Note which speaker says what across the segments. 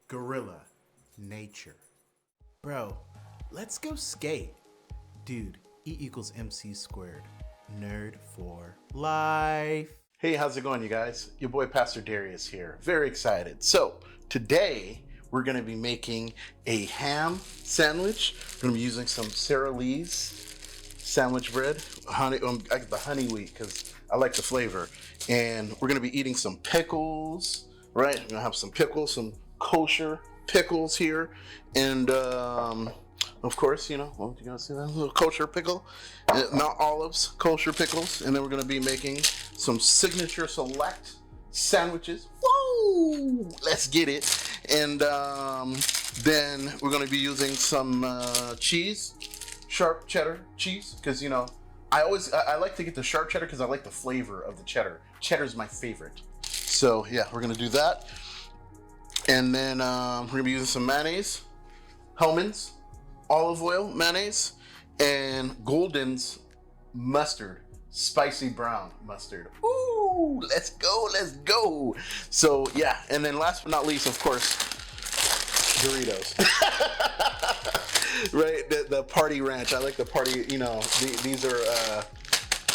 Speaker 1: gorilla, nature. Bro, let's go skate. Dude, E equals MC squared. Nerd for life.
Speaker 2: Hey, how's it going, you guys? Your boy Pastor Darius here. Very excited. So, today we're going to be making a ham sandwich. We're going to be using some Sara Lee's sandwich bread. I get the honey wheat because I like the flavor. And we're going to be eating some pickles, right? We're going to have some pickles, some kosher pickles here. And, of course, you know, you guys see that little kosher pickle? Mount Olive's kosher pickles. And then we're going to be making some signature select sandwiches. Woo! Let's get it. And then we're going to be using some cheese, sharp cheddar cheese, because, you know, I like to get the sharp cheddar because I like the flavor of the cheddar. Cheddar's my favorite. So yeah, we're going to do that. And then we're going to be using some mayonnaise, Hellmann's olive oil mayonnaise, and Golden's mustard, spicy brown mustard. Ooh, let's go. So yeah, and then last but not least, of course, Doritos. Right, the party ranch. I like the party, you know, these are,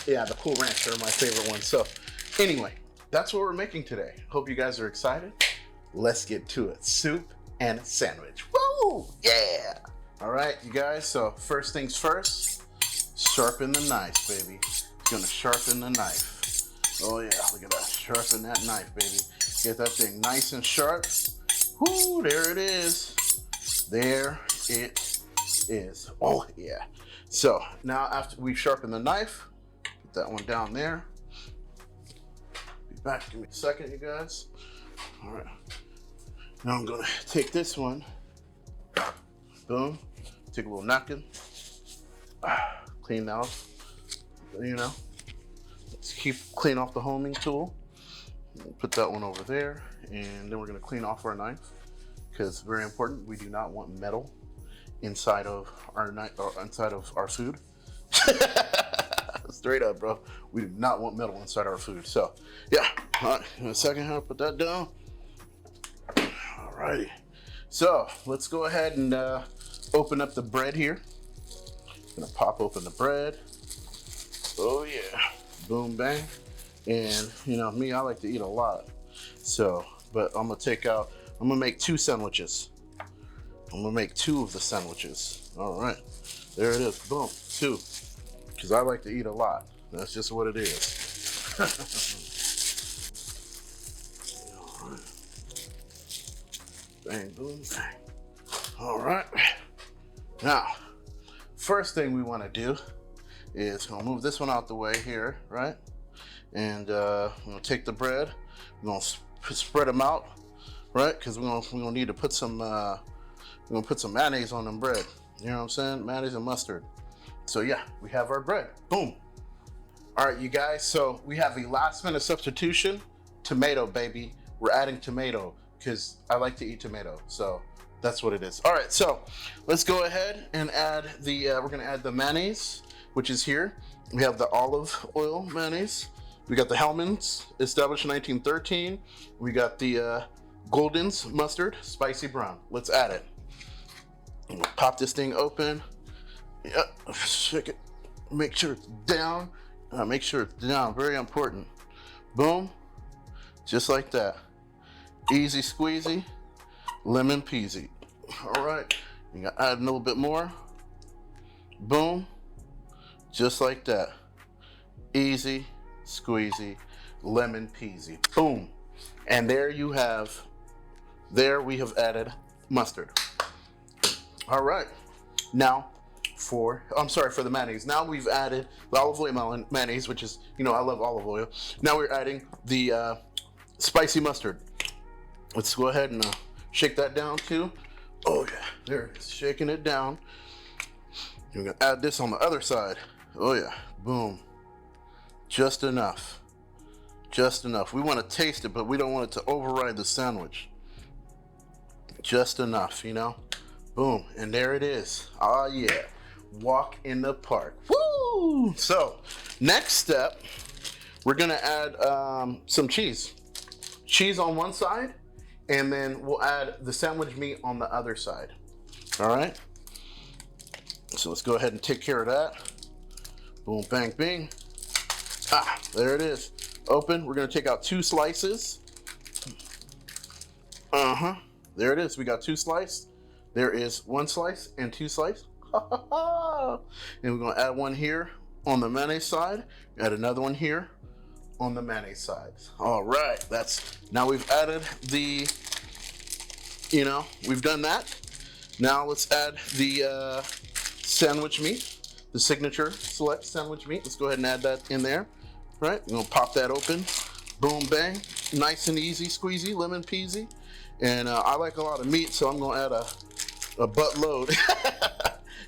Speaker 2: the Cool Ranch are my favorite ones. So anyway, that's what we're making today. Hope you guys are excited. Let's get to it. Soup and sandwich. Woo! Yeah! All right, you guys, so first things first, sharpen the knife, baby. Gonna sharpen the knife. Oh yeah, look at that, sharpen that knife, baby. Get that thing nice and sharp. Whoo, there it is. There it is. Oh yeah. So now after we've sharpened the knife, put that one down there. Be back, give me a second, you guys. All right. Now I'm gonna take this one, boom, take a little napkin, clean off, you know, let's keep clean off the homing tool. Put that one over there, and then we're gonna clean off our knife, because very important, we do not want metal inside of our knife or inside of our food. Straight up, bro. We do not want metal inside our food. So yeah, all right, in a second, I'll put that down. Alrighty, so let's go ahead and open up the bread here. Gonna pop open the bread. Oh yeah, boom, bang. And you know me, I like to eat a lot. So, but I'm gonna make two sandwiches. I'm gonna make two of the sandwiches. All right, there it is, boom, two. Because I like to eat a lot. That's just what it is. Bang, boom, bang. All right. Now, first thing we want to do is we'll move this one out the way here, right? And we're gonna take the bread. We're gonna spread them out, right? Because we're gonna need to put some mayonnaise on them bread. You know what I'm saying? Mayonnaise and mustard. So yeah, we have our bread. Boom. All right, you guys. So we have a last minute substitution. Tomato, baby. We're adding tomato, because I like to eat tomato, so that's what it is. All right, so let's go ahead and add we're gonna add the mayonnaise, which is here. We have the olive oil mayonnaise. We got the Hellmann's, established in 1913. We got the Golden's mustard, spicy brown. Let's add it. I'm gonna pop this thing open. Yep, shake it. Make sure it's down. Very important. Boom, just like that. Easy squeezy, lemon peasy. All right, you gotta add a little bit more. Boom, just like that. Easy squeezy, lemon peasy. Boom, and there we have added mustard. All right, now for the mayonnaise. Now we've added the olive oil mayonnaise, which is, you know, I love olive oil. Now we're adding the spicy mustard. Let's go ahead and shake that down too. Oh yeah, there it is, shaking it down. You're gonna add this on the other side. Oh yeah, boom. Just enough. We want to taste it, but we don't want it to override the sandwich. Just enough, you know? Boom, and there it is. Oh yeah, walk in the park. Woo! So, next step, we're gonna add some cheese. Cheese on one side and then we'll add the sandwich meat on the other side. All right. So let's go ahead and take care of that. Boom, bang, bing. Ah, there it is. Open. We're gonna take out 2 slices. There it is. We got 2 slices. There is 1 slice and 2 slices. And we're gonna add one here on the mayonnaise side. Add another one here on the mayonnaise side. All right. That's now we've added the. We've done that. Now let's add the sandwich meat, the signature select sandwich meat. Let's go ahead and add that in there. Right. We're gonna pop that open. Boom, bang. Nice and easy, squeezy, lemon peasy. And I like a lot of meat, so I'm gonna add a buttload.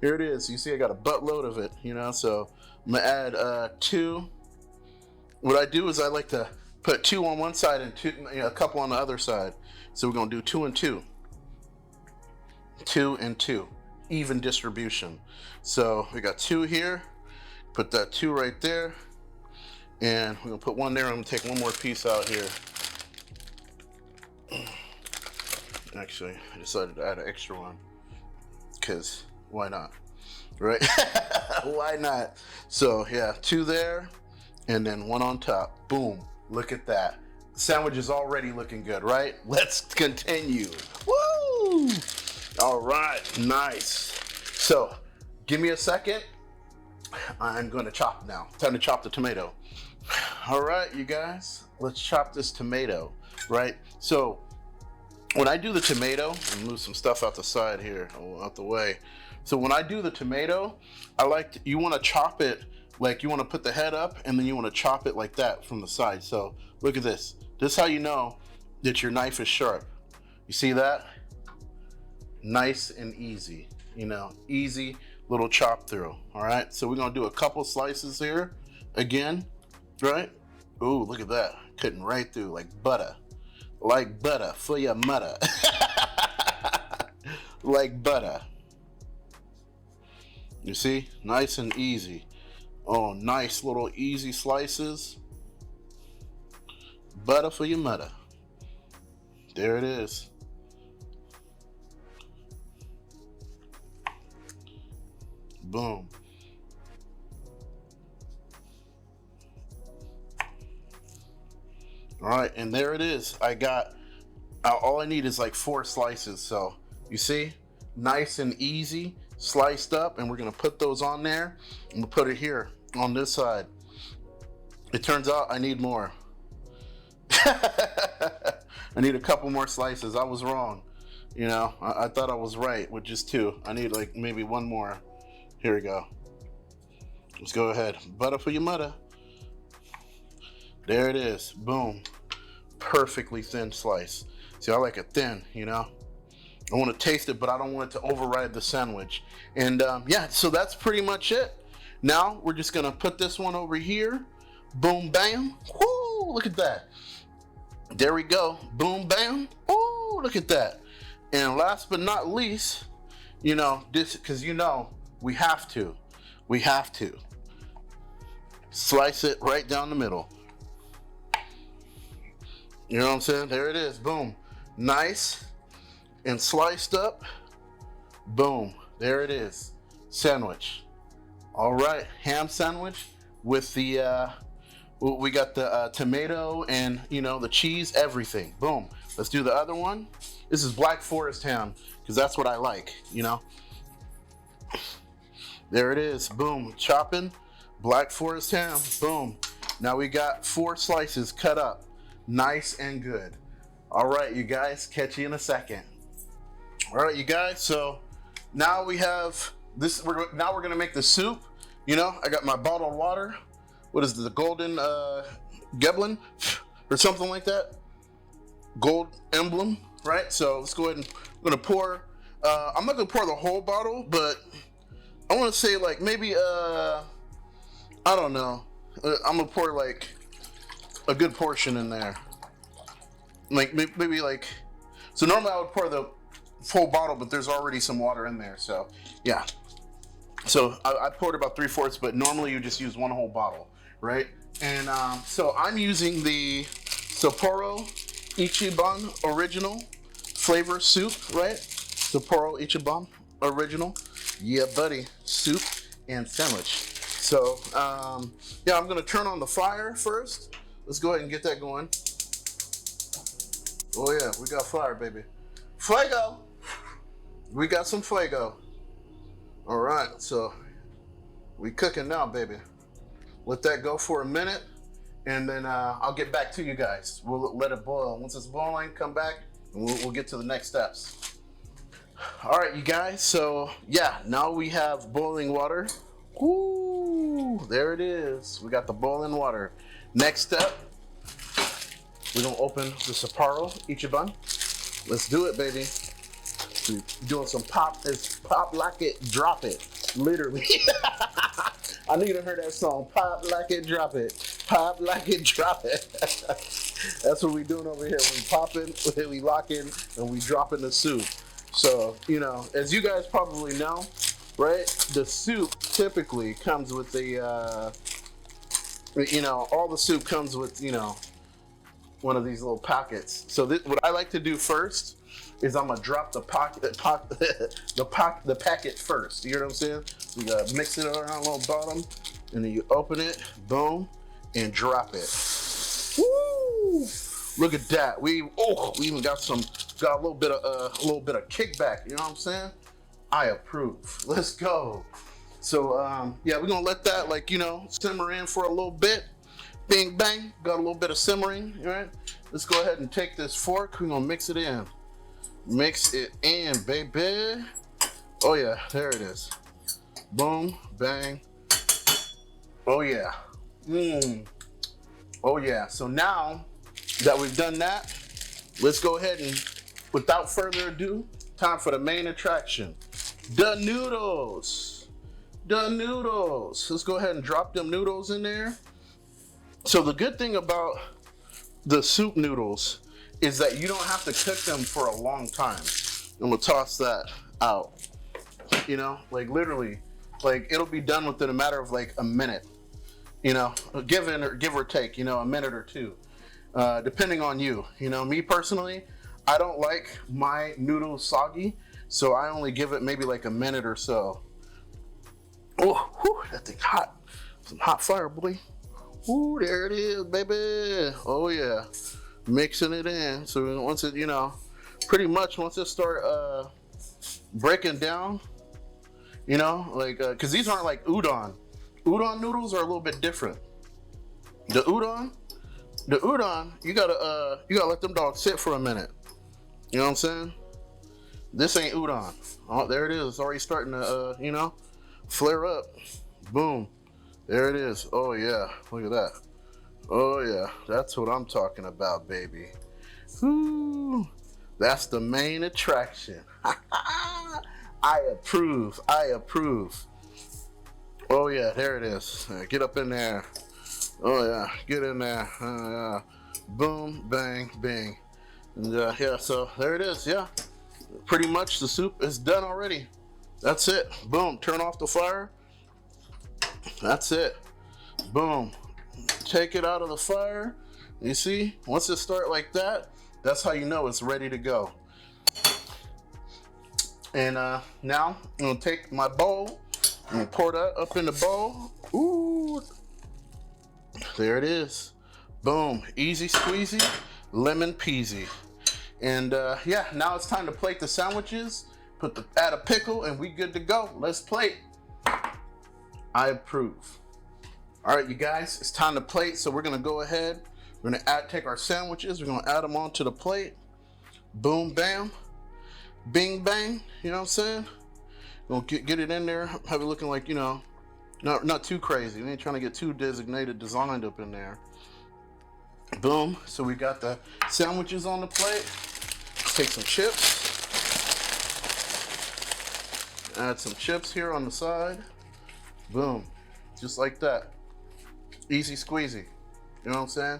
Speaker 2: Here it is. You see, I got a buttload of it. So I'm gonna add 2. What I do is I like to put 2 on one side and 2, a couple on the other side. So we're gonna do 2 and 2, 2 and 2, even distribution. So we got 2 here. Put that 2 right there, and we're gonna put 1 there. I'm gonna take 1 more piece out here. Actually, I decided to add an extra one because why not, right? Why not? So yeah, 2 there, and then 1 on top. Boom! Look at that. Sandwich is already looking good, right? Let's continue. Woo! All right, nice. So, give me a second. I'm going to chop now. Time to chop the tomato. All right, you guys, let's chop this tomato, right? So, when I do the tomato, and move some stuff out the side here, out the way. So when I do the tomato, you want to chop it, like you want to put the head up and then you want to chop it like that from the side. So look at this. This is how you know that your knife is sharp. You see that? Nice and easy, easy little chop through. All right. So we're going to do a couple slices here again, right? Ooh, look at that. Cutting right through like butter. Like butter for your mother. Like butter. You see? Nice and easy. Oh, nice little easy slices. Butter for your mother. There it is. Boom. All right, and there it is. I got, all I need is like 4 slices. So you see, nice and easy, sliced up, and we're gonna put those on there. I'm gonna put it here on this side. It turns out I need more. I need a couple more slices. I was wrong. I thought I was right with just 2. I need like maybe 1 more. Here we go. Let's go ahead. Butter for your mother. There it is. Boom. Perfectly thin slice. See, I like it thin, I want to taste it, but I don't want it to override the sandwich. And yeah, so that's pretty much it. Now we're just going to put this one over here. Boom, bam. Woo, look at that. There we go. Boom, bam. Woo, look at that. And last but not least, this, because we have to slice it right down the middle. You know what I'm saying? There it is. Boom. Nice and sliced up. Boom. There it is. Sandwich. All right. Ham sandwich with the, we got the tomato and, the cheese, everything. Boom. Let's do the other one. This is Black Forest ham because that's what I like, There it is. Boom. Chopping. Black Forest ham. Boom. Now we got 4 slices cut up. Nice and good. All right, you guys, catch you in a second. All right, you guys, so now we have this. Now we're gonna make the soup. I got my bottled water. What is the golden Geblin or something like that? Gold emblem, right? So let's go ahead and we're gonna pour. I'm not gonna pour the whole bottle, but I want to say like maybe I don't know. I'm gonna pour like a good portion in there, like maybe like, so normally I would pour the full bottle, but there's already some water in there, so yeah. So I poured about 3/4, but normally you just use 1 whole bottle, right? And so I'm using the Sapporo Ichiban original flavor soup, right? Sapporo Ichiban original. Yeah, buddy. Soup and sandwich. So, yeah, I'm gonna turn on the fire first. Let's go ahead and get that going. Oh yeah, we got fire, baby. Fuego! We got some fuego. All right, so we cooking now, baby. Let that go for a minute, and then I'll get back to you guys. We'll let it boil. Once it's boiling, come back, and we'll get to the next steps. All right, you guys, so yeah, now we have boiling water. Ooh, there it is. We got the boiling water. Next step, we're gonna open the Sapporo Ichiban. Let's do it, baby. We're doing some pop. It's pop like it, drop it. Literally. I knew you heard that song. Pop like it, drop it. Pop like it, drop it. That's what we doing over here. We popping, we locking, and we dropping the soup. So, you know, as you guys probably know, right? The soup typically comes with the, you know, all the soup comes with, you know, one of these little pockets. So what I like to do first is I'm gonna drop the packet first. You know what I'm saying? So you gotta mix it around a little bottom, and then you open it, boom, and drop it. Woo! Look at that. We even got a little bit of kickback. You know what I'm saying? I approve. Let's go. So yeah, we're gonna let that, like, you know, simmer in for a little bit. Bing bang, got a little bit of simmering. All right, let's go ahead and take this fork. We're gonna mix it in. Mix it in, baby. Oh yeah, there it is. Boom, bang. Oh yeah. Oh yeah. So now that we've done that, let's go ahead and, without further ado, time for the main attraction. The noodles. The noodles. Let's go ahead and drop them noodles in there. So the good thing about the soup noodles is that you don't have to cook them for a long time. And we'll toss that out. You know, like literally, like it'll be done within a matter of like a minute. You know, give or take, you know, a minute or two, depending on you. You know, me personally, I don't like my noodles soggy, so I only give it maybe like a minute or so. Oh, whew, that thing's hot. Some hot fire, boy. Ooh, there it is, baby. Oh yeah, mixing it in. So once it, you know, pretty much once it start breaking down, you know, like because these aren't like udon. Udon noodles are a little bit different. The udon, you gotta let them dogs sit for a minute. You know what I'm saying? This ain't udon. Oh, there it is. It's already starting to you know, flare up. Boom. There it is. Oh yeah, look at that. Oh yeah, that's what I'm talking about, baby. Ooh, that's the main attraction. I approve. I approve. Oh yeah, there it is. Get up in there. Oh yeah, get in there. Yeah. Boom, bang, bing. And yeah, so there it is. Yeah, pretty much the soup is done already. That's it. Boom, turn off the fire. That's it. Boom. Take it out of the fire. You see, once it starts like that, that's how you know it's ready to go. And now I'm gonna take my bowl and pour that up in the bowl. Ooh, there it is. Boom, easy squeezy, lemon peasy. And yeah, now it's time to plate the sandwiches. Add a pickle, and we good to go. Let's plate. I approve. All right, you guys, it's time to plate. So we're gonna go ahead. We're gonna take our sandwiches. We're gonna add them onto the plate. Boom, bam, bing, bang. You know what I'm saying? Gonna get it in there. Have it looking like, you know, not too crazy. We ain't trying to get too designed up in there. Boom. So we got the sandwiches on the plate. Take some chips. Add some chips here on the side. Boom. Just like that. Easy squeezy. You know what I'm saying?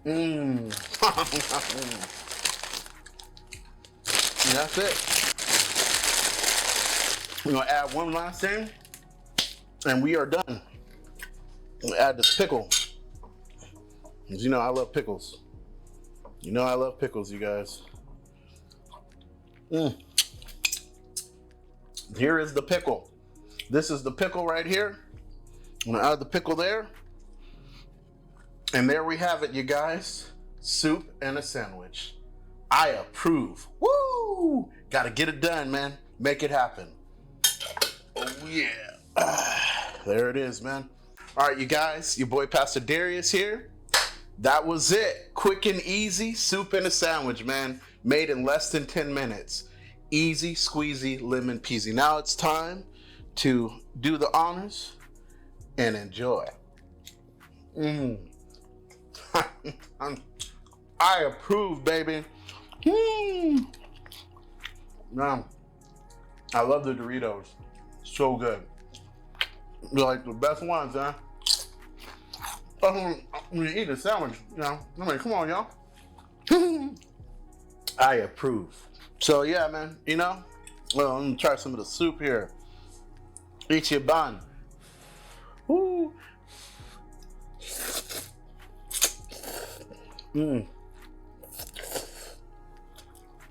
Speaker 2: And that's it. We're gonna add one last thing, and we are done. We'll add this pickle. As you know, I love pickles. You know I love pickles, you guys. Here is the pickle. This is the pickle right here. I'm gonna add the pickle there. And there we have it, you guys. Soup and a sandwich. I approve. Woo! Gotta get it done, man. Make it happen. Oh yeah. There it is, man. All right, you guys, your boy Pastor Darius here. That was it. Quick and easy soup and a sandwich, man. Made in less than 10 minutes. Easy, squeezy, lemon peasy. Now it's time to do the honors and enjoy. I approve, baby. Man, I love the Doritos. So good. They're like the best ones, huh? When you eat a sandwich, you know, I mean, come on, y'all. I approve. So yeah, man, you know, well, I'm gonna try some of the soup here. Ichiban. Woo.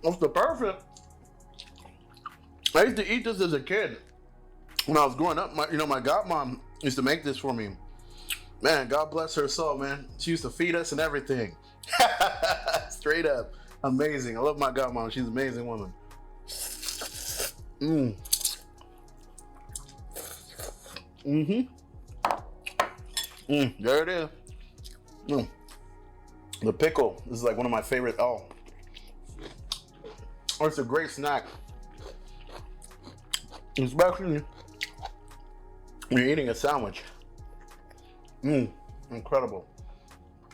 Speaker 2: That's the perfect. I used to eat this as a kid. When I was growing up, my godmom used to make this for me. Man, God bless her soul, man. She used to feed us and everything. Straight up. Amazing. I love my godmom. She's an amazing woman. There it is. The pickle. This is like one of my favorite. Oh, it's a great snack. Especially when you're eating a sandwich. Incredible.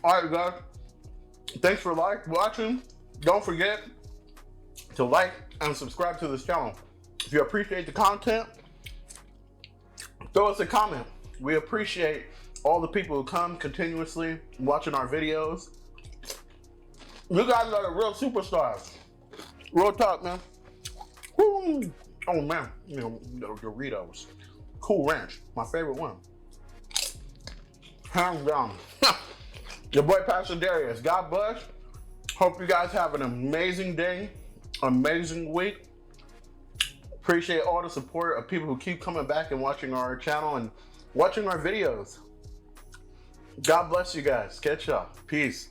Speaker 2: All right, guys. Thanks for watching. Don't forget to like and subscribe to this channel. If you appreciate the content, throw us a comment. We appreciate all the people who come continuously watching our videos. You guys are the real superstars. Real talk, man. Woo. Oh man, you know, the Doritos. Cool Ranch, my favorite one. Hands down. Your boy Pastor Darius. God bless. Hope you guys have an amazing day, amazing week. Appreciate all the support of people who keep coming back and watching our channel and watching our videos. God bless you guys. Catch y'all. Peace.